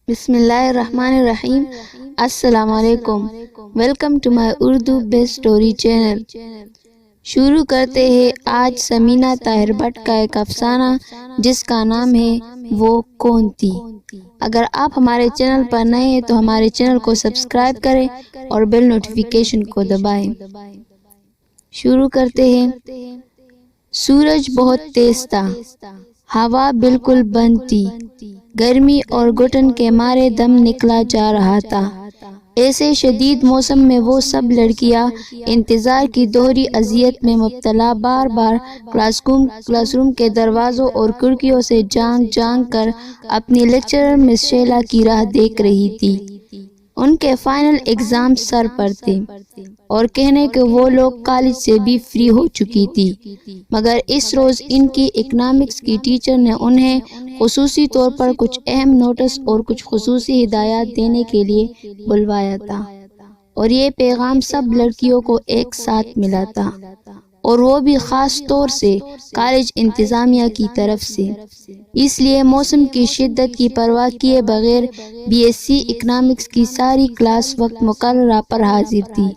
بسم اللہ الرحمن الرحیم۔ السلام علیکم، welcome to my Urdu best story channel. شروع کرتے ہیں آج سمینہ طاہر بٹ کا ایک افسانہ جس کا نام ہے وہ کون تھی۔ اگر آپ ہمارے چینل پر نئے ہیں تو ہمارے چینل کو سبسکرائب کریں اور بیل نوٹیفیکیشن کو دبائیں۔ شروع کرتے ہیں۔ سورج بہت تیز تھا، ہوا بالکل بند تھی، گرمی اور گھٹن کے مارے دم نکلا جا رہا تھا۔ ایسے شدید موسم میں وہ سب لڑکیاں انتظار کی دوہری اذیت میں مبتلا بار بار کلاس روم کے دروازوں اور کھڑکیوں سے جھانک کر اپنی لیکچرر مس شیلا کی راہ دیکھ رہی تھی۔ ان کے فائنل ایگزام سر پر تھے اور کہنے کہ وہ لوگ کالج سے بھی فری ہو چکی تھی، مگر اس روز ان کی اکنامکس کی ٹیچر نے انہیں خصوصی طور پر کچھ اہم نوٹس اور کچھ خصوصی ہدایات دینے کے لیے بلوایا تھا، اور یہ پیغام سب لڑکیوں کو ایک ساتھ ملا تھا، اور وہ بھی خاص طور سے کالج انتظامیہ کی طرف سے۔ اس لیے موسم کی شدت کی پرواہ کیے بغیر بی ایس سی اکنامکس کی ساری کلاس وقت مقررہ پر حاضر تھی،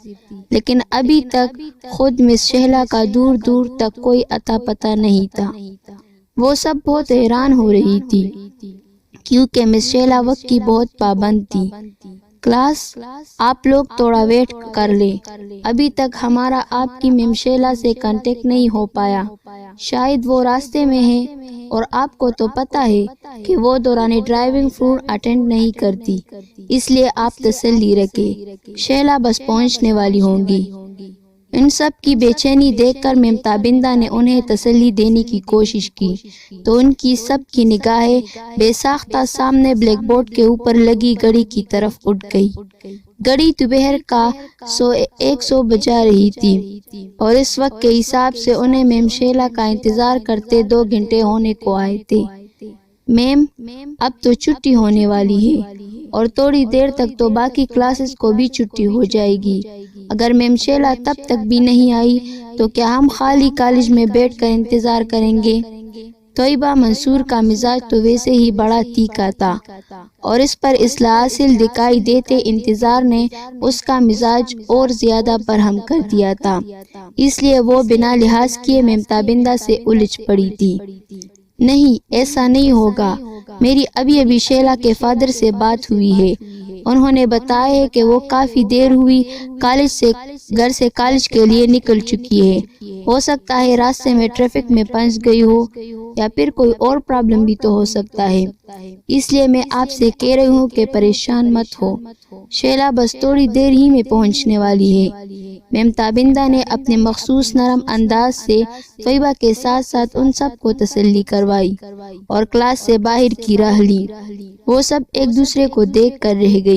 لیکن ابھی تک خود مس شیلا کا دور دور تک کوئی اتا پتہ نہیں تھا۔ وہ سب بہت حیران ہو رہی تھی کیونکہ مس شیلا وقت کی بہت پابند تھی۔ کلاس، آپ لوگ تھوڑا ویٹ کر لیں، ابھی تک ہمارا آپ کی مس شیلا سے کانٹیکٹ نہیں ہو پایا، شاید وہ راستے میں ہیں، اور آپ کو تو پتہ ہے کہ وہ دوران ڈرائیونگ فلور اٹینڈ نہیں کرتی، اس لیے آپ تسلی رکھیں، شیلا بس پہنچنے والی ہوں گی۔ ان سب کی بے چینی دیکھ کر میم تابندہ نے انہیں تسلی دینے کی کوشش کی تو ان کی سب کی نگاہیں بے ساختہ سامنے بلیک بورڈ کے اوپر لگی گھڑی کی طرف اٹھ گئی۔ گھڑی دوپہر کا 100 بجا رہی تھی، اور اس وقت کے حساب سے انہیں میم شیلا کا انتظار کرتے 2 گھنٹے ہونے کو آئے تھے۔ میم، اب تو چھٹی ہونے والی ہے، اور تھوڑی دیر تک تو باقی کلاسز کو بھی چھٹی ہو جائے گی۔ اگر میم شیلا تب تک بھی نہیں آئی تو کیا ہم خالی کالج میں بیٹھ کر انتظار کریں گے؟ طیبہ منصور کا مزاج تو ویسے ہی بڑا تیکھا تھا، اور اس پر اصلاح حاصل دکھائی دیتے انتظار نے اس کا مزاج اور زیادہ برہم کر دیا تھا، اس لیے وہ بنا لحاظ کیے میم تابندہ سے الجھ پڑی تھی۔ نہیں، ایسا نہیں ہوگا، میری ابھی شیلا کے فادر سے بات ہوئی ہے، انہوں نے بتایا ہے کہ وہ کافی دیر ہوئی گھر سے کالج کے لیے نکل چکی ہے، ہو سکتا ہے راستے میں ٹریفک میں پھنس گئی ہو، یا پھر کوئی اور پرابلم بھی تو ہو سکتا ہے، اس لیے میں آپ سے کہہ رہی ہوں کہ پریشان مت ہو، شیلا بس تھوڑی دیر ہی میں پہنچنے والی ہے۔ میم تابندہ نے اپنے مخصوص نرم انداز سے طیبہ کے ساتھ ساتھ ان سب کو تسلی کروائی اور کلاس سے باہر کی راہ لی۔ وہ سب ایک دوسرے کو دیکھ کر رہ گئی۔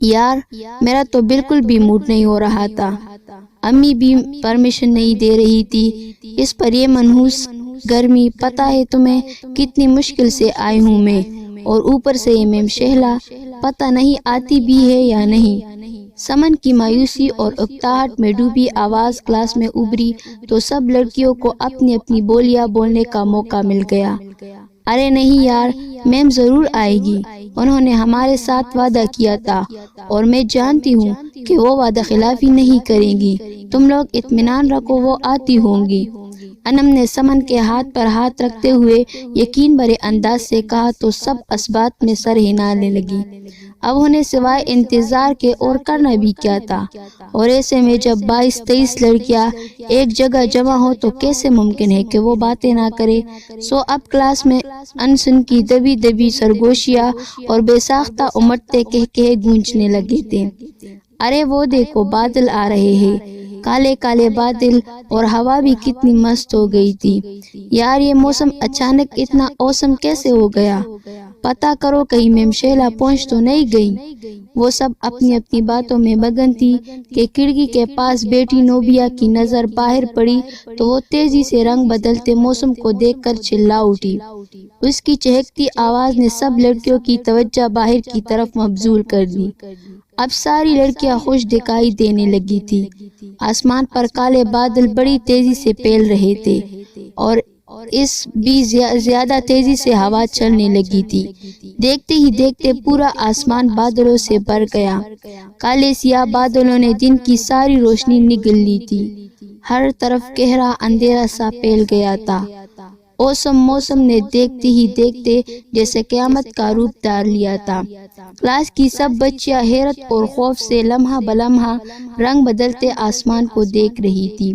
یار، میرا تو بالکل بھی موڈ نہیں ہو رہا تھا، امی بھی پرمیشن نہیں دے رہی تھی، اس پر یہ منحوس گرمی، پتہ ہے تمہیں کتنی مشکل سے آئی ہوں میں، اور اوپر سے یہ میم شیلا، پتہ نہیں آتی بھی ہے یا نہیں۔ سمن کی مایوسی اور اکتاہٹ میں ڈوبی آواز کلاس میں ابھری تو سب لڑکیوں کو اپنی اپنی بولیاں بولنے کا موقع مل گیا۔ ارے نہیں یار، میم ضرور آئے گی، انہوں نے ہمارے ساتھ وعدہ کیا تھا، اور میں جانتی ہوں کہ وہ وعدہ خلافی نہیں کریں گی، تم لوگ اطمینان رکھو، وہ آتی ہوں گی۔ انم نے سمن کے ہاتھ پر ہاتھ رکھتے ہوئے یقین بھرے انداز سے کہا تو سب اسبات میں سر ہلانے لگی۔ اب انہیں سوائے انتظار کے اور کرنا بھی کیا تھا، اور ایسے میں جب 22-23 لڑکیاں ایک جگہ جمع ہو تو کیسے ممکن ہے کہ وہ باتیں نہ کرے۔ سو اب کلاس میں انسن کی دبی دبی سرگوشیاں اور بے ساختہ امٹتے کہکہے گونجنے لگے تھے۔ ارے وہ دیکھو، بادل آ رہے ہیں، کالے کالے بادل، اور ہوا بھی کتنی مست ہو گئی تھی۔ یار، یہ موسم اچانک اتنا اوسم کیسے ہو گیا؟ پتہ کرو کہیں میم شیلا پہنچ تو نہیں گئی۔ وہ سب اپنی اپنی باتوں میں مگن تھی کہ کھڑکی کے پاس بیٹھی نوبیا کی نظر باہر پڑی تو وہ تیزی سے رنگ بدلتے موسم کو دیکھ کر چلا اٹھی۔ اس کی چہکتی آواز نے سب لڑکیوں کی توجہ باہر کی طرف مبذول کر دی۔ اب ساری لڑکیاں خوش دکھائی دینے لگی تھی۔ آسمان پر کالے بادل بڑی تیزی سے پھیل رہے تھے، اور اس بھی زیادہ تیزی سے ہوا چلنے لگی تھی۔ دیکھتے ہی دیکھتے پورا آسمان بادلوں سے بھر گیا۔ کالے سیاہ بادلوں نے دن کی ساری روشنی نگل لی تھی۔ ہر طرف گہرا اندھیرا سا پھیل گیا تھا۔ موسم نے دیکھتے ہی دیکھتے جیسے قیامت کا روپ دھار لیا تھا۔ کلاس کی سب بچیاں حیرت اور خوف سے لمحہ بلمحہ رنگ بدلتے آسمان کو دیکھ رہی تھی۔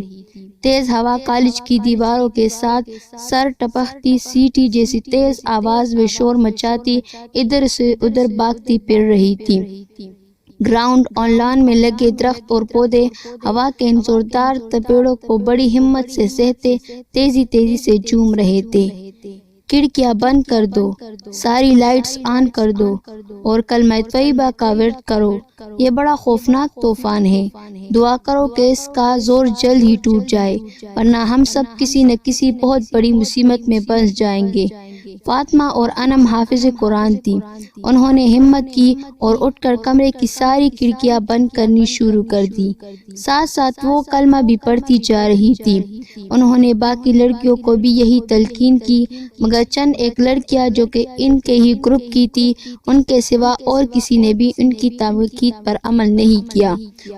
تیز ہوا کالج کی دیواروں کے ساتھ سر ٹپکتی، سیٹی جیسی تیز آواز میں شور مچاتی ادھر سے ادھر بھاگتی پھر رہی تھی۔ گراؤنڈ اور لان میں لگے درخت اور پودے ہوا کے ان زوردار تپیڑوں کو بڑی ہمت سے سہتے تیزی سے جھوم رہے تھے۔ کھڑکیاں بند کر دو، ساری لائٹس آن کر دو اور کلمہ طیبہ کا ورد کرو۔ یہ بڑا خوفناک طوفان ہے۔ دعا کرو کہ اس کا زور جلد ہی ٹوٹ جائے، ورنہ ہم سب کسی نہ کسی بہت بڑی مصیبت میں پھنس جائیں گے۔ فاطمہ اور انم حافظ قرآن تھی۔ انہوں نے ہمت کی اور اٹھ کر کمرے کی ساری کھڑکیاں بند کرنی شروع کر دی۔ ساتھ ساتھ وہ کلمہ بھی پڑھتی جا رہی تھی۔ انہوں نے باقی لڑکیوں کو بھی یہی تلقین کی، مگر چند ایک لڑکیاں جو کہ ان کے ہی گروپ کی تھی، ان کے سوا اور کسی نے بھی ان کی تاکید پر عمل نہیں کیا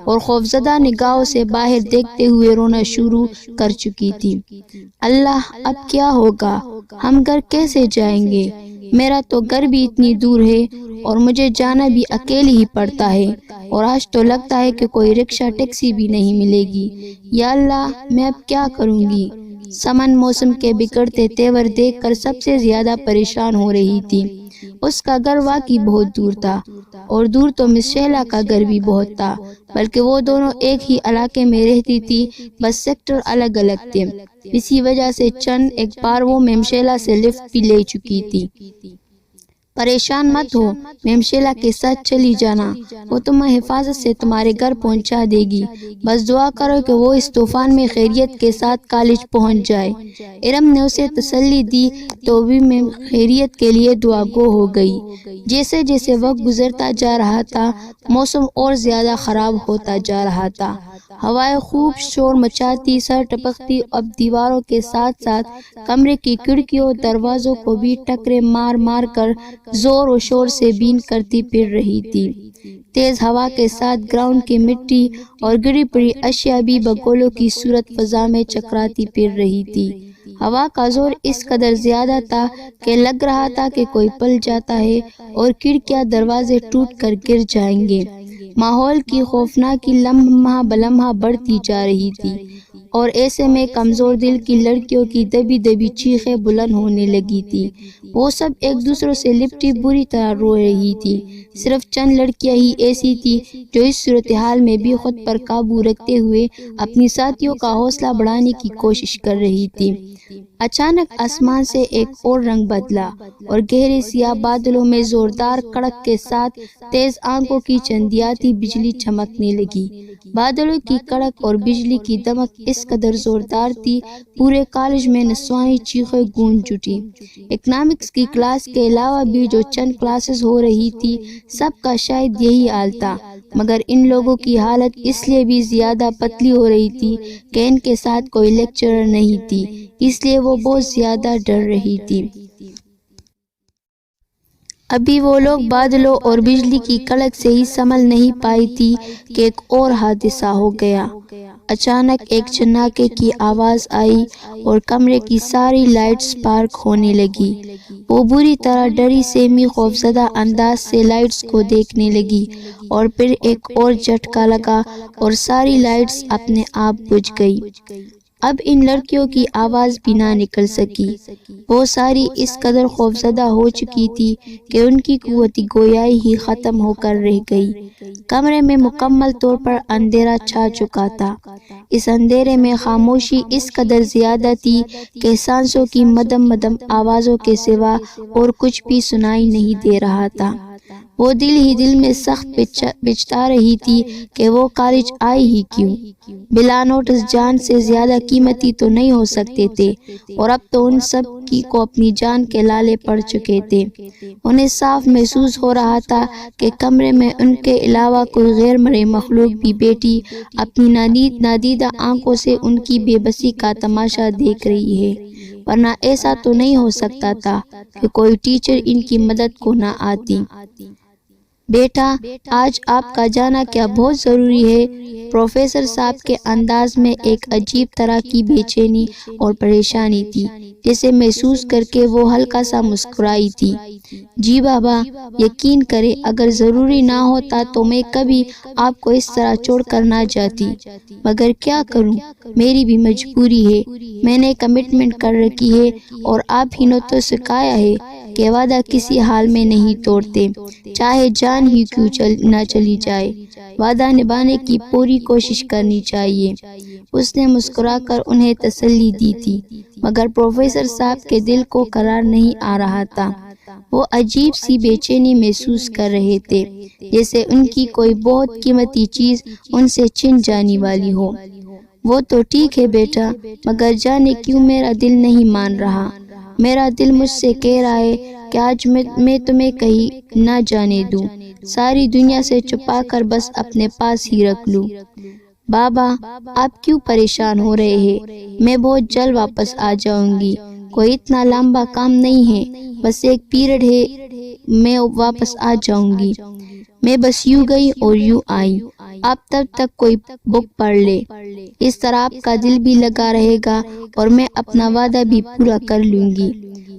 اور خوفزدہ نگاہوں سے باہر دیکھتے ہوئے رونا شروع کر چکی تھی۔ اللہ، اب کیا ہوگا؟ ہم گھر کیسے جائیں گے؟ میرا تو گھر بھی اتنی دور ہے اور مجھے جانا بھی اکیلے ہی پڑتا ہے، اور آج تو لگتا ہے کہ کوئی رکشہ ٹیکسی بھی نہیں ملے گی۔ یا اللہ، میں اب کیا کروں گی؟ سمن موسم کے بگڑتے تیور دیکھ کر سب سے زیادہ پریشان ہو رہی تھی۔ اس کا گھر واقعی بہت دور تھا، اور دور تو مس شیلا کا گھر بھی بہت تھا، بلکہ وہ دونوں ایک ہی علاقے میں رہتی تھی، بس سیکٹر الگ الگ تھے۔ اسی وجہ سے چند ایک بار وہ میم شیلا سے لفٹ بھی لے چکی تھی۔ پریشان مت ہو، میم شیلا کے ساتھ چلی جانا، وہ تمہیں حفاظت سے تمہارے گھر پہنچا دے گی۔ بس دعا کرو کہ وہ اس طوفان میں خیریت کے ساتھ کالج پہنچ جائے۔ ارم نے اسے تسلی دی تو بھی میں خیریت کے لیے دعا گو ہو گئی۔ جیسے جیسے وقت گزرتا جا رہا تھا، موسم اور زیادہ خراب ہوتا جا رہا تھا۔ ہوائیں خوب شور مچاتی، سر ٹپکتی، اب دیواروں کے ساتھ ساتھ کمرے کی کھڑکیوں دروازوں کو بھی ٹکرے مار مار کر زور و شور سے بین کرتی پھر رہی تھی۔ تیز ہوا کے ساتھ گراؤنڈ کی مٹی اور گری پڑی اشیاء بھی بگولوں کی صورت فضا میں چکراتی پھر رہی تھی۔ ہوا کا زور اس قدر زیادہ تھا کہ لگ رہا تھا کہ کوئی پل جاتا ہے اور کھڑکیاں دروازے ٹوٹ کر گر جائیں گے۔ ماحول کی خوفناکی لمحہ بلمحہ بڑھتی جا رہی تھی، اور ایسے میں کمزور دل کی لڑکیوں کی دبی دبی چیخیں بلند ہونے لگی تھی۔ وہ سب ایک دوسرے سے لپٹی بری طرح رو رہی تھی۔ صرف چند لڑکیاں ہی ایسی تھی جو اس صورتحال میں بھی خود پر قابو رکھتے ہوئے اپنی ساتھیوں کا حوصلہ بڑھانے کی کوشش کر رہی تھی۔ اچانک آسمان سے ایک اور رنگ بدلا، اور گہرے سیاہ بادلوں میں زوردار کڑک کے ساتھ تیز آنکھوں کی چندیاتی بجلی چمکنے لگی۔ بادلوں کی کڑک اور بجلی کی دمک اس قدر زوردار تھی، پورے کالج میں نسوانی چیخیں گونج اٹھی۔ اکنامکس کی کلاس کے علاوہ بھی جو چند کلاسز ہو رہی تھی، سب کا شاید یہی حال تھا، مگر ان لوگوں کی حالت اس لیے بھی زیادہ پتلی ہو رہی تھی کہ ان کے ساتھ کوئی لیکچرر نہیں تھی، اس لیے وہ بہت زیادہ ڈر رہی تھی۔ ابھی وہ لوگ بادلوں اور بجلی کی کڑک سے ہی سنبھل نہیں پائی تھی کہ ایک اور حادثہ ہو گیا۔ اچانک ایک چناکے کی آواز آئی اور کمرے کی ساری لائٹس سپارک ہونے لگی۔ وہ بری طرح ڈری سیمی خوفزدہ انداز سے لائٹس کو دیکھنے لگی، اور پھر ایک اور جھٹکا لگا اور ساری لائٹس اپنے آپ بجھ گئی۔ اب ان لڑکیوں کی آواز بھی نہ نکل سکی۔ وہ ساری اس قدر خوفزدہ ہو چکی تھی کہ ان کی قوت گویائی ہی ختم ہو کر رہ گئی۔ کمرے میں مکمل طور پر اندھیرا چھا چکا تھا۔ اس اندھیرے میں خاموشی اس قدر زیادہ تھی کہ سانسوں کی مدم مدم آوازوں کے سوا اور کچھ بھی سنائی نہیں دے رہا تھا۔ وہ دل ہی دل میں سخت پچھتا رہی تھی کہ وہ کالج آئی ہی کیوں۔ بلا نوٹس جان سے زیادہ قیمتی تو نہیں ہو سکتے تھے، اور اب تو ان سب کو اپنی جان کے لالے پڑ چکے تھے۔ انہیں صاف محسوس ہو رہا تھا کہ کمرے میں ان کے علاوہ کوئی غیر مرئی مخلوق بھی بیٹھی اپنی نادیدہ آنکھوں سے ان کی بے بسی کا تماشا دیکھ رہی ہے۔ ورنہ ایسا تو نہیں ہو سکتا تھا کہ کوئی ٹیچر ان کی مدد کو نہ آتی۔ بیٹا، آج آپ کا جانا کیا بہت ضروری ہے؟ پروفیسر صاحب کے انداز میں ایک عجیب طرح کی بے چینی اور پریشانی تھی، جسے محسوس کر کے وہ ہلکا سا مسکرائی تھی۔ جی بابا، یقین کریں اگر ضروری نہ ہوتا تو میں کبھی آپ کو اس طرح چھوڑ کر نہ جاتی، مگر کیا کروں، میری بھی مجبوری ہے۔ میں نے کمٹمنٹ کر رکھی ہے اور آپ ہی نے تو سکھایا ہے کہ وعدہ کسی حال میں نہیں توڑتے، چاہے جان ہی کیوں نہ چلی جائے، وعدہ نبھانے کی پوری کوشش کرنی چاہیے۔ اس نے مسکرا کر انہیں تسلی دی تھی، مگر پروفیسر صاحب کے دل کو قرار نہیں آ رہا تھا۔ وہ عجیب سی بے چینی محسوس کر رہے تھے، جیسے ان کی کوئی بہت قیمتی چیز ان سے چھن جانے والی ہو۔ وہ تو ٹھیک ہے بیٹا، مگر جانے کیوں میرا دل نہیں مان رہا۔ میرا دل مجھ سے کہہ رہا ہے کہ آج میں تمہیں کہیں نہ جانے دوں، ساری دنیا سے چھپا کر بس اپنے پاس ہی رکھ لوں۔ بابا، آپ کیوں پریشان ہو رہے ہیں؟ میں بہت جلد واپس آ جاؤں گی، کوئی اتنا لمبا کام نہیں ہے، بس ایک پیریڈ ہے، میں واپس آ جاؤں گی۔ میں بس یوں گئی اور یوں آئی، آپ تب تک کوئی بک پڑھ لے، اس طرح آپ کا دل بھی لگا رہے گا اور میں اپنا وعدہ بھی پورا کر لوں گی۔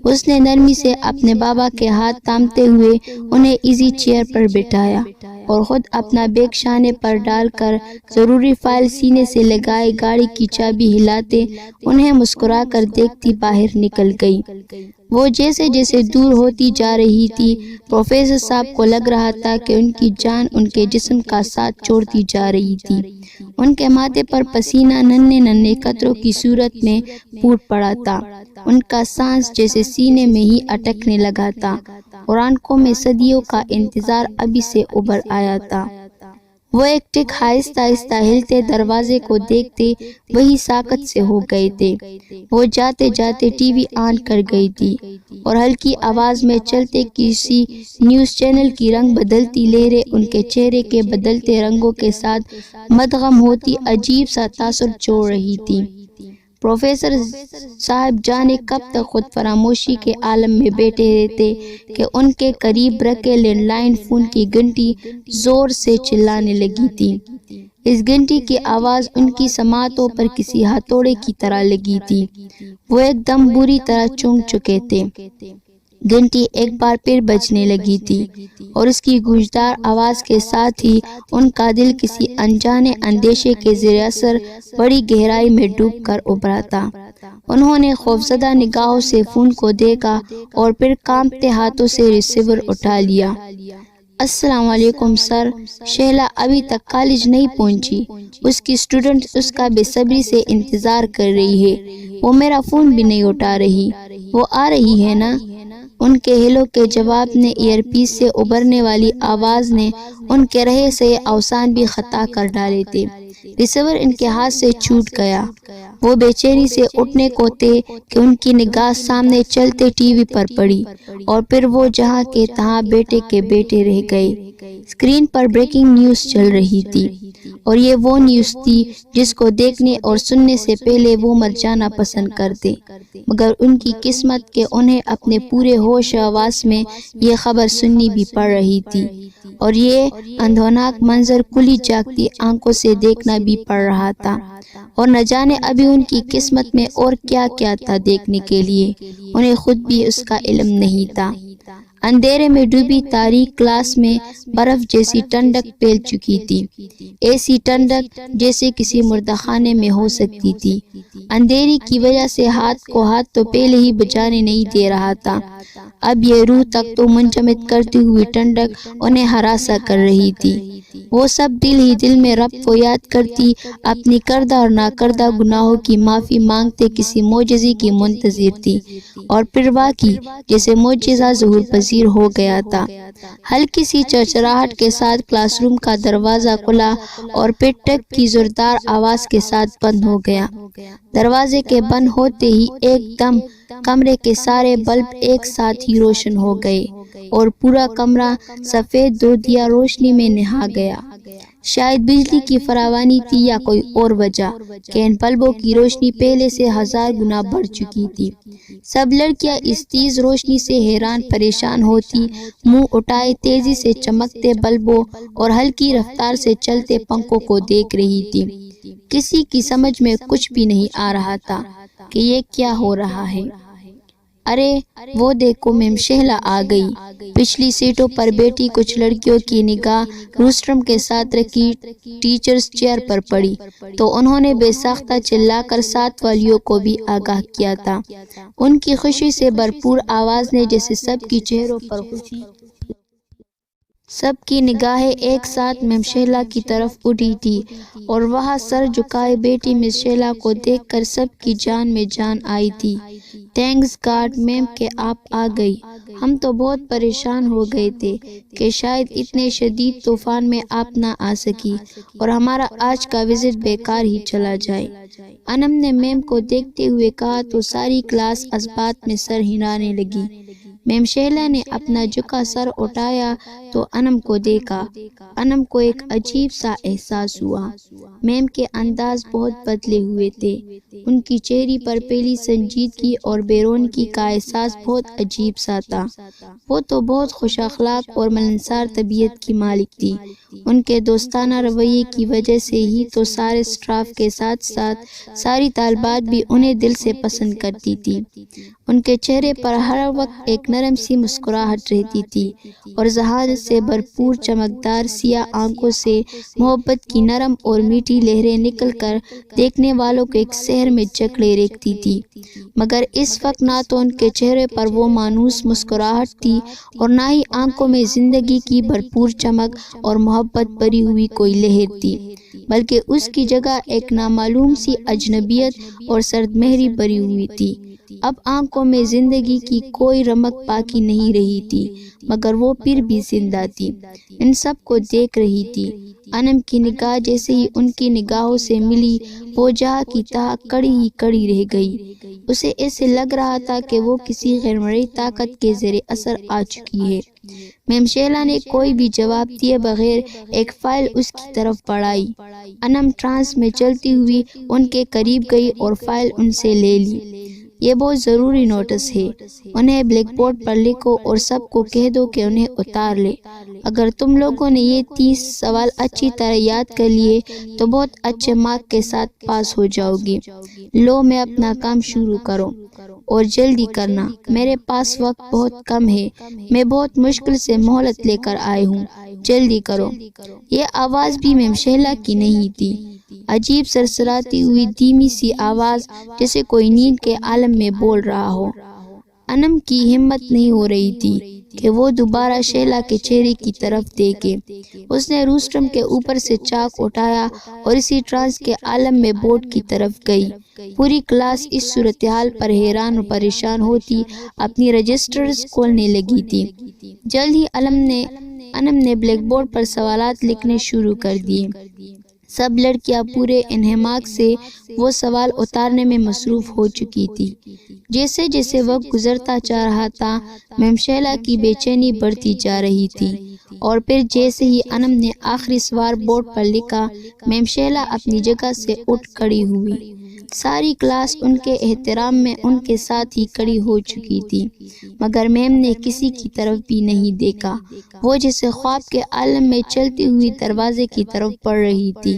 اس نے نرمی سے اپنے بابا کے ہاتھ تھامتے ہوئے انہیں ایزی چیئر پر بٹھایا اور خود اپنا بیگ شانے پر ڈال کر ضروری فائل سینے سے لگائے گاڑی کی چابی ہلاتے انہیں مسکرا کر دیکھتی باہر نکل گئی۔ وہ جیسے جیسے دور ہوتی جا رہی تھی، پروفیسر صاحب کو لگ رہا تھا کہ ان کی جان ان کے جسم کا ساتھ چھوڑتی جا رہی تھی۔ ان کے ماتھے پر پسینہ ننھے ننھے قطروں کی صورت میں پھوٹ پڑا تھا، ان کا سانس جیسے سینے میں ہی اٹکنے لگا تھا اور آنکھوں میں صدیوں کا انتظار ابھی سے ابھر آیا تھا۔ وہ ایک ٹک آہستہ آہستہ ہلتے دروازے کو دیکھتے وہی ساکت سے ہو گئے تھے۔ وہ جاتے جاتے ٹی وی آن کر گئی تھی اور ہلکی آواز میں چلتے کسی نیوز چینل کی رنگ بدلتی لہریں ان کے چہرے کے بدلتے رنگوں کے ساتھ مدغم ہوتی عجیب سا تاثر چھوڑ رہی تھی۔ پروفیسر صاحب جانے کب تک خود فراموشی کے عالم میں بیٹھے رہتے کہ ان کے قریب رکھے لینڈ لائن فون کی گھنٹی زور سے چلانے لگی تھی۔ اس گھنٹی کی آواز ان کی سماعتوں پر کسی ہتھوڑے کی طرح لگی تھی۔ وہ ایک دم بری طرح چونک چکے تھے۔ گھنٹی ایک بار پھر بجنے لگی تھی اور اس کی گونجدار آواز کے ساتھ ہی ان کا دل کسی انجانے اندیشے کے زیر اثر بڑی گہرائی میں ڈوب کر ابھرا تھا۔ انہوں نے خوفزدہ نگاہوں سے فون کو دیکھا اور پھر کانپتے ہاتھوں سے ریسیور اٹھا لیا۔ السلام علیکم سر، شہلا ابھی تک کالج نہیں پہنچی، اس کی اسٹوڈنٹ اس کا بے صبری سے انتظار کر رہی ہے، وہ میرا فون بھی نہیں اٹھا رہی، وہ آ رہی ہے نا؟ ان کے ہیلو کے جواب نے ایئر پیس سے ابھرنے والی آواز نے ان کے رہے سے اوسان بھی خطا کر ڈالے تھے۔ ریسیور ان کے ہاتھ سے چھوٹ گیا۔ وہ بے چینی سے اٹھنے کو تھے کہ ان کی نگاہ سامنے چلتے ٹی وی پر پڑی اور پھر وہ جہاں کے تہاں بیٹھے کے بیٹھے رہ گئے۔ اسکرین پر بریکنگ نیوز چل رہی تھی اور یہ وہ نیوز تھی جس کو دیکھنے اور سننے سے پہلے وہ مر جانا پسند کرتے، مگر ان کی قسمت کہ انہیں اپنے پورے ہوش حواس میں یہ خبر سننی بھی پڑ رہی تھی اور یہ اندھوناک منظر کھلی جاگتی آنکھوں سے دیکھنا بھی پڑ رہا تھا، اور نہ جانے ابھی ان کی قسمت میں اور کیا کیا تھا دیکھنے کے لیے، انہیں خود بھی اس کا علم نہیں تھا۔ اندھیرے میں ڈوبی تاریک کلاس میں برف جیسی ٹھنڈک پھیل چکی تھی، ایسی ٹھنڈک جیسے کسی مردہ خانے میں ہو سکتی تھی۔ اندھیری کی وجہ سے ہاتھ کو ہاتھ تو پہلے ہی بجانے نہیں دے رہا تھا، اب یہ روح تک تو منجمد کرتی ہوئی ٹھنڈک انہیں ہراساں کر رہی تھی۔ وہ سب دل ہی دل میں رب کو یاد کرتی اپنی کردہ اور ناکردہ گناہوں کی معافی مانگتے کسی معجزے کی منتظر تھی، اور پھر واقعی جیسے معجزہ ظہور پذیر ہو گیا تھا۔ ہلکی سی چرچراہٹ کے ساتھ کلاس روم کا دروازہ کھلا اور پھر ٹک کی زوردار آواز کے ساتھ بند ہو گیا۔ دروازے کے بند ہوتے ہی ایک دم کمرے کے سارے بلب ایک ساتھ ہی روشن ہو گئے اور پورا کمرہ سفید دودھیا روشنی میں نہا گیا۔ شاید بجلی کی فراوانی تھی یا کوئی اور وجہ کہ ان بلبوں کی روشنی پہلے سے 1000 گنا بڑھ چکی تھی۔ سب لڑکیاں اس تیز روشنی سے حیران پریشان ہوتی، منہ اٹھائے تیزی سے چمکتے بلبوں اور ہلکی رفتار سے چلتے پنکھوں کو دیکھ رہی تھی۔ کسی کی سمجھ میں کچھ بھی نہیں آ رہا تھا کہ یہ کیا ہو رہا ہے۔ ارے وہ دیکھو، میم شہلا آ گئی۔ پچھلی سیٹوں پر بیٹھی کچھ لڑکیوں کی نگاہ روسٹرم کے ساتھ رکھی ٹیچرز چیئر پر پڑی تو انہوں نے بے ساختہ چلا کر ساتھ والیوں کو بھی آگاہ کیا تھا۔ ان کی خوشی سے بھرپور آواز نے جیسے سب کی چہروں پر خوشی، سب کی نگاہیں ایک ساتھ میم شہلا کی طرف اٹھی تھی اور وہاں سر جھکائے بیٹی مس شہلا کو دیکھ کر سب کی جان میں جان آئی تھی۔ تھینکس گاڈ میم کہ آپ آ گئی، ہم تو بہت پریشان ہو گئے تھے کہ شاید اتنے شدید طوفان میں آپ نہ آ سکی اور ہمارا آج کا وزٹ بیکار ہی چلا جائے۔ انم نے میم کو دیکھتے ہوئے کہا تو ساری کلاس اس بات میں سر ہلانے لگی۔ میم شہلا نے اپنا جھکا سر اٹھایا تو انم کو دیکھا۔ انم کو ایک عجیب سا احساس ہوا۔ میم کے انداز بہت بدلے ہوئے تھے، ان کی چہرے پر پہلی سنجیدگی اور بیرونگی کا احساس بہت عجیب سا تھا۔ وہ تو بہت خوش اخلاق اور ملنسار طبیعت کی مالک تھی۔ ان کے دوستانہ رویے کی وجہ سے ہی تو سارے اسٹاف کے ساتھ ساتھ ساری طالبات بھی انہیں دل سے پسند کرتی تھی۔ ان کے چہرے پر ہر وقت ایک نرم سی مسکراہٹ رہتی تھی اور ذہانت سے بھرپور چمکدار سیاہ آنکھوں سے محبت کی نرم اور میٹھی لہریں نکل کر دیکھنے والوں کو ایک سحر میں جکڑے رکھتی تھی۔ مگر اس وقت نہ تو ان کے چہرے پر وہ مانوس مسکراہٹ تھی اور نہ ہی آنکھوں میں زندگی کی بھرپور چمک اور محبت بھری ہوئی کوئی لہر تھی، بلکہ اس کی جگہ ایک نامعلوم سی اجنبیت اور سرد مہری بھری ہوئی تھی۔ اب آنکھوں میں زندگی کی کوئی رمق باقی نہیں رہی تھی، مگر وہ پھر بھی زندہ تھی، ان سب کو دیکھ رہی تھی۔ انم کی نگاہ جیسے ہی ان کی نگاہوں سے ملی، وہ جہاں کی تہاں کڑی رہ گئی۔ اسے ایسے لگ رہا تھا کہ وہ کسی غیر مرئی طاقت کے زیر اثر آ چکی ہے۔ میم شہلا نے کوئی بھی جواب دیے بغیر ایک فائل اس کی طرف بڑھائی۔ انم ٹرانس میں چلتی ہوئی ان کے قریب گئی اور فائل ان سے لے لی۔ یہ بہت ضروری نوٹس ہے، انہیں بلیک بورڈ پر لکھو اور سب کو کہہ دو کہ انہیں اتار لے۔ اگر تم لوگوں نے یہ 30 سوال اچھی طرح یاد کر لیے تو بہت اچھے مارک کے ساتھ پاس ہو جاؤ گی۔ لو میں اپنا کام شروع کرو اور جلدی کرنا، میرے پاس وقت بہت کم ہے، میں بہت مشکل سے مہلت لے کر آئی ہوں، جلدی کرو۔ یہ آواز بھی میم شہلا کی نہیں تھی، عجیب سرسراتی ہوئی دھیمی سی آواز جیسے کوئی نیند کے عالم میں بول رہا ہو۔ انم کی ہمت نہیں ہو رہی تھی کہ وہ دوبارہ شہلا کے چہرے کی طرف دیکھے۔ اس نے روسٹرم کے اوپر سے چاک اٹھایا اور اسی ٹرانس کے عالم میں بورڈ کی طرف گئی۔ پوری کلاس اس صورتحال پر حیران و پریشان ہوتی اپنی رجسٹرز کھولنے لگی تھی۔ جلد ہی انم نے بلیک بورڈ پر سوالات لکھنے شروع کر دیے۔ سب لڑکیاں پورے انہماک سے وہ سوال اتارنے میں مصروف ہو چکی تھی۔ جیسے جیسے وقت گزرتا جا رہا تھا، میم شہلا کی بے چینی بڑھتی جا رہی تھی، اور پھر جیسے ہی انم نے آخری سوال بورڈ پر لکھا، میم شہلا اپنی جگہ سے اٹھ کھڑی ہوئی۔ ساری کلاس ان کے احترام میں ان کے ساتھ ہی کھڑی ہو چکی تھی، مگر میم نے کسی کی طرف بھی نہیں دیکھا، وہ جیسے خواب کے عالم میں چلتی ہوئی دروازے کی طرف بڑھ رہی تھی۔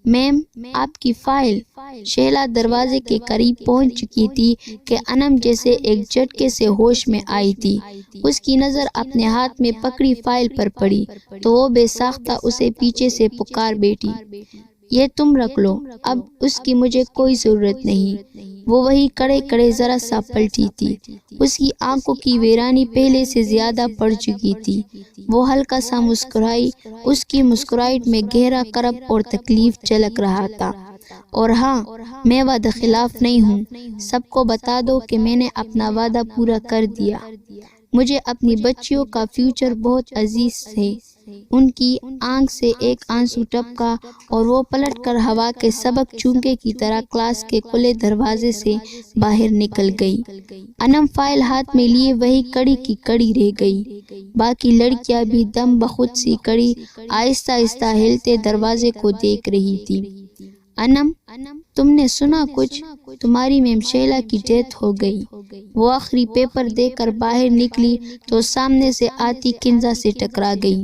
میم آپ کی فائل۔ شہلا دروازے کے قریب پہنچ چکی تھی کہ انم جیسے ایک جھٹکے سے ہوش میں آئی تھی۔ اس کی نظر اپنے ہاتھ میں پکڑی فائل پر پڑی تو وہ بے ساختہ اسے پیچھے سے پکار بیٹھی، یہ تم رکھ لو، اب اس کی مجھے کوئی ضرورت نہیں۔ وہ وہی کڑے ذرا سا پلٹی تھی، اس کی آنکھوں کی ویرانی پہلے سے زیادہ بڑھ چکی تھی۔ وہ ہلکا سا مسکرائی، اس کی مسکراہٹ میں گہرا کرب اور تکلیف جھلک رہا تھا۔ اور ہاں، میں وعدہ خلاف نہیں ہوں، سب کو بتا دو کہ میں نے اپنا وعدہ پورا کر دیا۔ مجھے اپنی بچیوں کا فیوچر بہت عزیز ہے، ان کی آنکھ سے ایک آنسو ٹپکا اور وہ پلٹ کر ہوا کے سبق چونکے کی طرح کلاس کے کھلے دروازے سے باہر نکل گئی۔ انم فائل ہاتھ میں لیے وہی کڑی کی کڑی رہ گئی۔ باقی لڑکیاں بھی دم بخود سی کڑی آہستہ آہستہ ہلتے دروازے کو دیکھ رہی تھی۔ انم، تم نے سنا کچھ؟ تمہاری میم شیلا کی ڈیتھ ہو گئی۔ وہ آخری پیپر دے کر باہر نکلی تو سامنے سے آتی کنزا سے ٹکرا گئی۔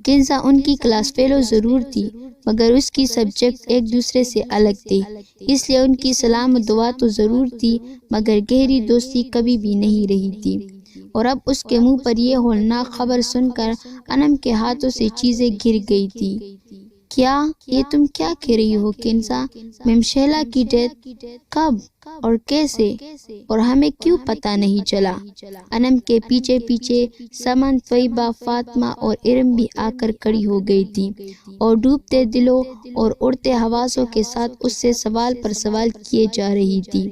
کنزا ان کی کلاس فیلو ضرور تھی، مگر اس کی سبجیکٹ ایک دوسرے سے الگ تھے، اس لیے ان کی سلام دعا تو ضرور تھی، مگر گہری دوستی کبھی بھی نہیں رہی تھی۔ اور اب اس کے منہ پر یہ ہولناک خبر سن کر انم کے ہاتھوں سے چیزیں گر گئی تھی۔ کیا یہ تم کیا کہہ رہی ہو کنزا؟ میم شیلا کی ڈیتھ کب اور کیسے؟ اور ہمیں کیوں پتہ نہیں چلا؟ انم کے پیچھے پیچھے سمن، طیبہ، فاطمہ اور ارم بھی آ کر کھڑی ہو گئی تھی اور ڈوبتے دلوں اور اڑتے حواسوں کے ساتھ اس سے سوال پر سوال کیے جا رہی تھی۔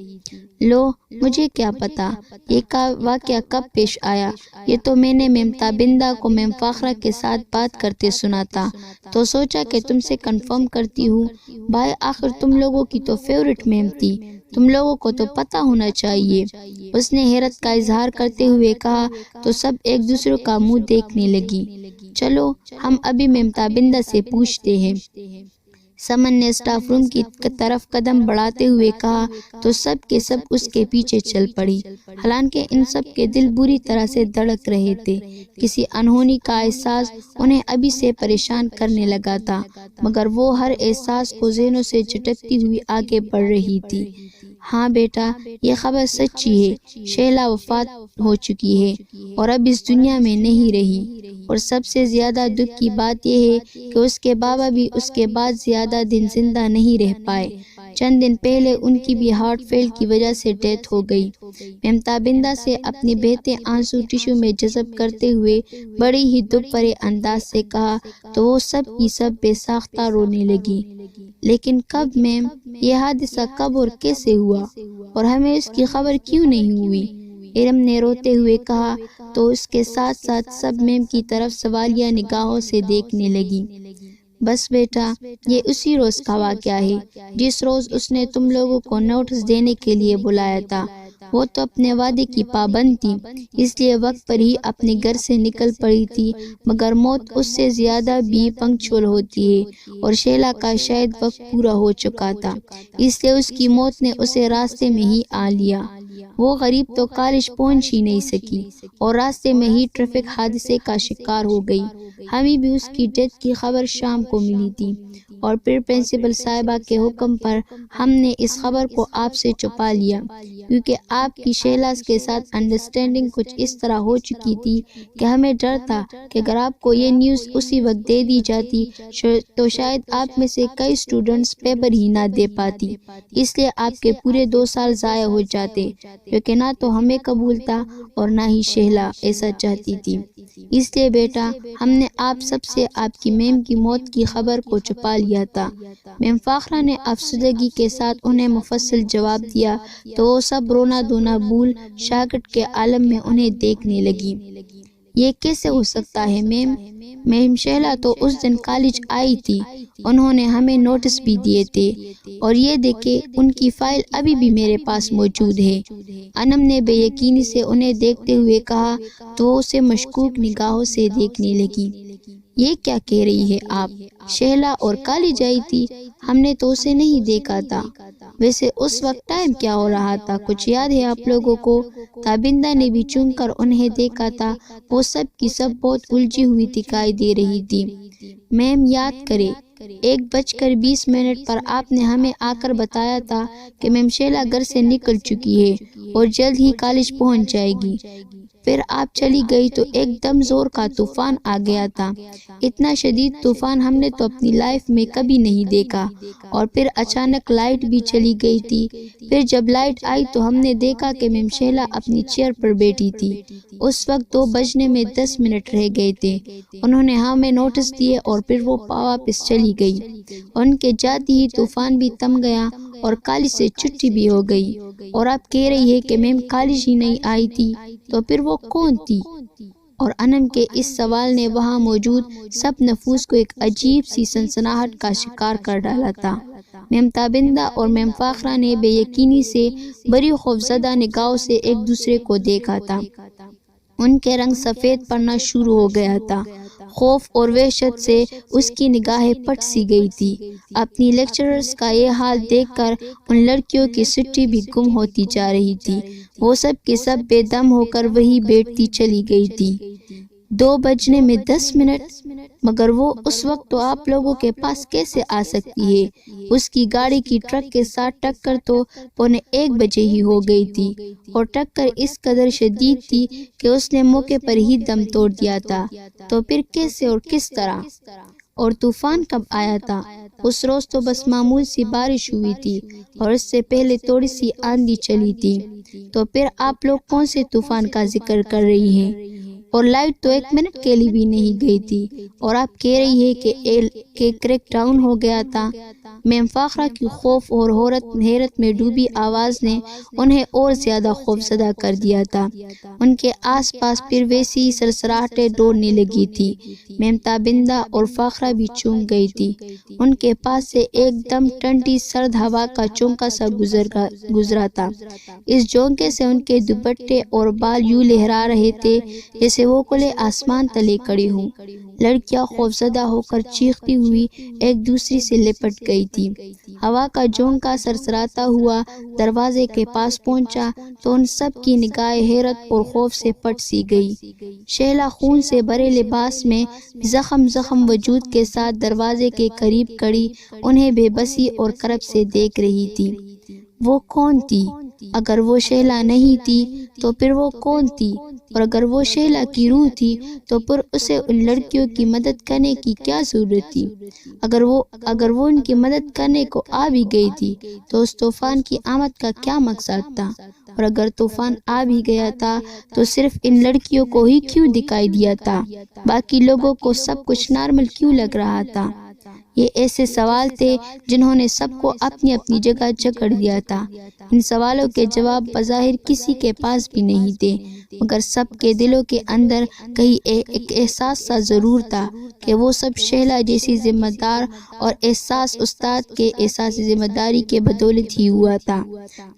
لو، مجھے کیا پتا یہ واقعہ کب پیش آیا؟ یہ تو میں نے میم تابندہ کو میم فاخرہ کے ساتھ بات کرتے سنا تھا، تو سوچا کہ تم سے کنفرم کرتی ہوں۔ بھائی، آخر تم لوگوں کی تو فیورٹ میم تھی، تم لوگوں کو تو پتہ ہونا چاہیے۔ اس نے حیرت کا اظہار کرتے ہوئے کہا تو سب ایک دوسرے کا منہ دیکھنے لگی۔ چلو ہم ابھی میم تابندہ سے پوچھتے ہیں، سمن نے اسٹاف روم کی طرف قدم بڑھاتے ہوئے کہا تو سب کے سب اس کے پیچھے چل پڑی۔ حالانکہ ان سب کے دل بری طرح سے دھڑک رہے تھے، کسی انہونی کا احساس انہیں ابھی سے پریشان کرنے لگا تھا، مگر وہ ہر احساس کو ذہنوں سے جھٹکتی ہوئی آگے بڑھ رہی تھی۔ ہاں بیٹا، یہ خبر سچی ہے، شیلا وفات ہو چکی ہے اور اب اس دنیا میں نہیں رہی، اور سب سے زیادہ دکھ کی بات یہ ہے کہ اس کے بابا بھی اس کے بعد زیادہ دن زندہ نہیں رہ پائے۔ چند دن پہلے ان کی بھی ہارٹ فیل کی وجہ سے ڈیتھ ہو گئی۔ میم تابندہ سے اپنے بہتے آنسو ٹشو میں جذب کرتے ہوئے بڑی ہی دکھ بھرے انداز سے کہا تو وہ سب کی سب بے ساختہ رونے لگی۔ لیکن کب میم؟ یہ حادثہ کب اور کیسے ہوا، اور ہمیں اس کی خبر کیوں نہیں ہوئی؟ ارم نے روتے ہوئے کہا تو اس کے ساتھ ساتھ سب میم کی طرف سوالیہ نگاہوں سے دیکھنے لگی۔ بس بیٹا، یہ اسی روز کا واقعہ ہے جس روز اس نے تم لوگوں کو نوٹس دینے کے لیے بلایا تھا۔ وہ تو اپنے وعدے کی پابند تھی، اس لیے وقت پر ہی اپنے گھر سے نکل پڑی تھی، مگر موت اس سے زیادہ بھی پنکچوئل ہوتی ہے اور شیلا کا شاید وقت پورا ہو چکا تھا، اس لیے اس کی موت نے اسے راستے میں ہی آ لیا۔ وہ غریب تو کالج پہنچ ہی نہیں سکی اور راستے میں ہی ٹریفک حادثے کا شکار ہو گئی۔ ہمیں بھی اس کی ڈیتھ کی خبر شام کو ملی تھی، اور پھر پرنسپل صاحبہ کے حکم پر ہم نے اس خبر کو آپ سے چھپا لیا، کیونکہ آپ کی شیلا کے ساتھ انڈرسٹینڈنگ کچھ اس طرح ہو چکی تھی کہ ہمیں ڈر تھا کہ اگر آپ کو یہ نیوز اسی وقت دے دی جاتی تو شاید آپ میں سے کئی اسٹوڈنٹس پیپر ہی نہ دے پاتی، اس لیے آپ کے پورے 2 سال ضائع ہو جاتے، کیونکہ نہ تو ہمیں قبول تھا اور نہ ہی شیلا ایسا چاہتی تھی۔ اس لیے بیٹا، ہم نے آپ سب سے آپ کی میم کی موت کی خبر کو چھپا لیا تھا۔ میم فاخرہ نے افسردگی کے ساتھ انہیں مفصل جواب دیا تو وہ سب رونا دھونا بھول شاگرد کے عالم میں انہیں دیکھنے لگی۔ یہ کیسے ہو سکتا ہے میم؟ میم شیلا تو اس دن کالج آئی تھی، انہوں نے ہمیں نوٹس بھی دیے تھے، اور یہ دیکھیں ان کی فائل ابھی بھی میرے پاس موجود ہے۔ انم نے بے یقینی سے انہیں دیکھتے ہوئے کہا تو وہ اسے مشکوک نگاہوں سے دیکھنے لگی۔ یہ کیا کہہ رہی ہے آپ؟ شیلا اور کالج آئی تھی؟ ہم نے تو اسے نہیں دیکھا تھا۔ ویسے اس وقت ٹائم کیا ہو رہا تھا، کچھ یاد ہے آپ لوگوں کو؟ تابندہ نے بھی چون کر انہیں دیکھا تھا، وہ سب کی سب بہت الجھی ہوئی دکھائی دے رہی تھی۔ میم یاد کرے، 1:20 پر آپ نے ہمیں آ کر بتایا تھا کہ میم شیلا گھر سے نکل چکی ہے اور جلد ہی کالج پہنچ جائے گی۔ پھر آپ چلی گئی تو ایک دم زور کا طوفان آ گیا تھا۔ اتنا شدید طوفان ہم نے تو اپنی لائف میں کبھی نہیں دیکھا، اور پھر اچانک لائٹ بھی چلی گئی تھی۔ پھر جب لائٹ آئی تو ہم نے دیکھا کہ میم شیلا اپنی چیئر پر بیٹھی تھی۔ اس وقت 2:10 رہ گئے تھے۔ انہوں نے ہمیں نوٹس دیے اور پھر وہ واپس چلی گئی۔ ان کے جاتی ہی طوفان بھی تھم گیا اور کالج سے چھٹی بھی ہو گئی، اور آپ کہہ رہی ہے کہ میم کالج ہی نہیں آئی تھی، تو پھر وہ کون تھی؟ اور انم کے اس سوال نے وہاں موجود سب نفوس کو ایک عجیب سی سنسناہٹ کا شکار کر ڈالا تھا۔ میم تابندہ اور میم فاخرہ نے بے یقینی سے بڑی خوفزدہ نگاہوں سے ایک دوسرے کو دیکھا تھا۔ ان کے رنگ سفید پڑنا شروع ہو گیا تھا۔ خوف اور وحشت سے اس کی نگاہیں پٹ سی گئی تھی۔ اپنی لیکچررز کا یہ حال دیکھ کر ان لڑکیوں کی سٹی بھی گم ہوتی جا رہی تھی۔ وہ سب کے سب بے دم ہو کر وہی بیٹھتی چلی گئی تھی۔ 2 بجنے میں 10 منٹ، مگر وہ اس وقت تو آپ لوگوں کے پاس کیسے آ سکتی ہے؟ اس کی گاڑی کی ٹرک کے ساتھ ٹکر تو 1:15 بجے ہی ہو گئی تھی، اور ٹکر اس قدر شدید تھی کہ اس نے موقع پر ہی دم توڑ دیا تھا۔ تو پھر کیسے اور کس طرح؟ اور طوفان کب آیا تھا؟ اس روز تو بس معمول سی بارش ہوئی تھی، اور اس سے پہلے تھوڑی سی آندھی چلی تھی۔ تو پھر آپ لوگ کون سے طوفان کا ذکر کر رہی ہیں؟ اور لائٹ تو 1 منٹ کے لیے بھی نہیں گئی تھی، اور آپ کہہ رہی ہے کہ کریک ڈاؤن ہو گیا تھا۔ میم فاخرہ کی خوف اور حیرت میں ڈوبی آواز نے انہیں اور زیادہ خوفزدہ کر دیا تھا۔ ان کے آس پاس پھر ویسی سرسراہٹیں دوڑنے لگی تھی۔ میم تابندہ اور فاخرہ بھی چونک گئی تھی۔ ان کے پاس سے ایک دم ٹھنڈی سرد ہوا کا چونکا سا گزرا تھا۔ اس جھونکے سے ان کے دوپٹے اور بال یوں لہرا رہے تھے جیسے وہ کھلے آسمان تلے کھڑی ہوں۔ لڑکیاں خوفزدہ ہو کر چیختی ہوئی ایک دوسری سے لپٹ گئی تھی۔ ہوا کا جھونکا سرسراتا ہوا دروازے کے پاس پہنچا تو ان سب کی نگاہیں حیرت اور خوف سے پٹ سی گئی۔ شہلا خون سے بھرے لباس میں زخم وجود کے ساتھ دروازے کے قریب کھڑی انہیں بے بسی اور کرب سے دیکھ رہی تھی۔ وہ کون تھی؟ اگر وہ شہلا نہیں تھی تو پھر وہ کون تھی؟ اور اگر وہ شہلا کی روح تھی تو پھر اسے ان لڑکیوں کی مدد کرنے کی کیا ضرورت تھی؟ اگر وہ ان کی مدد کرنے کو آ بھی گئی تھی تو اس طوفان کی آمد کا کیا مقصد تھا؟ اور اگر طوفان آ بھی گیا تھا تو صرف ان لڑکیوں کو ہی کیوں دکھائی دیا تھا؟ باقی لوگوں کو سب کچھ نارمل کیوں لگ رہا تھا؟ یہ ایسے سوال تھے جنہوں نے سب کو اپنی اپنی جگہ جکڑ دیا تھا۔ ان سوالوں کے جواب بظاہر کسی کے پاس بھی نہیں تھے، مگر سب کے دلوں کے اندر کہیں ایک احساس سا ضرور تھا کہ وہ سب شہلا جیسی ذمہ دار اور احساس استاد کے احساس ذمہ داری کے بدولت ہی ہوا تھا۔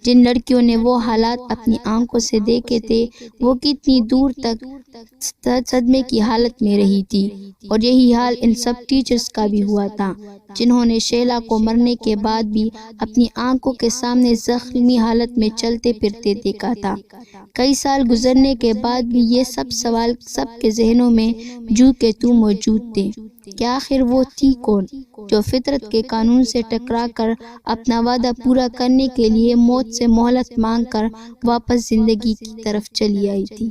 جن لڑکیوں نے وہ حالات اپنی آنکھوں سے دیکھے تھے وہ کتنی دور تک صدمے کی حالت میں رہی تھی، اور یہی حال ان سب ٹیچرز کا بھی ہوا تھا جنہوں نے شہلا کو مرنے کے بعد بھی اپنی آنکھوں کے سامنے زخمی حالت میں چلتے پھرتے دیکھا تھا۔ کئی سال گزرنے کے بعد بھی یہ سب سوال سب کے ذہنوں میں جو کہ تو موجود تھے کہ آخر وہ تھی کون جو فطرت کے قانون سے ٹکرا کر اپنا وعدہ پورا کرنے کے لیے موت سے مہلت مانگ کر واپس زندگی کی طرف چلی آئی تھی۔